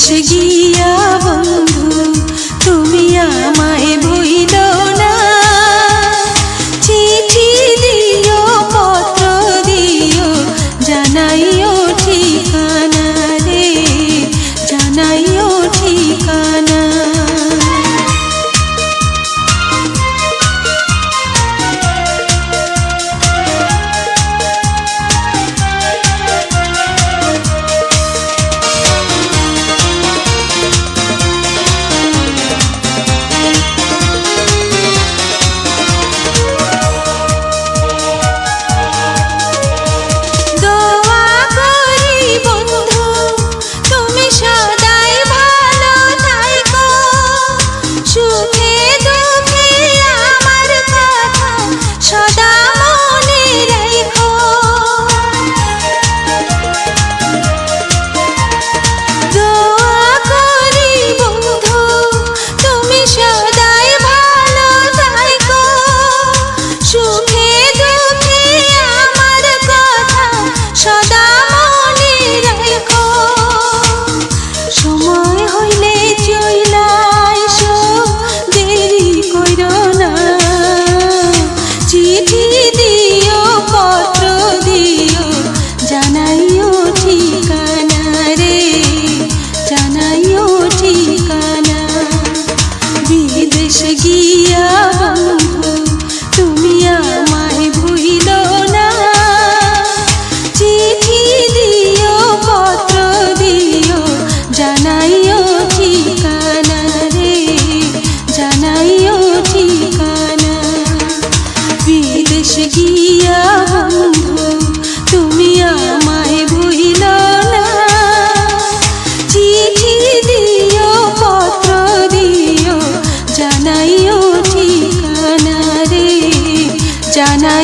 বিদেশে গিয়া বন্ধু তুমি আমায় ভুইলো না। চিঠি দিও পত্র দিও জানাইও ঠিকানা রে, জানাইও ঠিকানা। বিদেশে গিয়া বন্ধু তুমি আমায় ভুইলো না। চিঠি দিও পত্র দিও জানাইও ঠিকানা রে, জানাইও ঠিকানা। বিদেশে গিয়া বন্ধু তুমি আমায় ভুইলো না। চিঠি দিও পত্র দিও জানাইও ঠিকানা রে, জানাই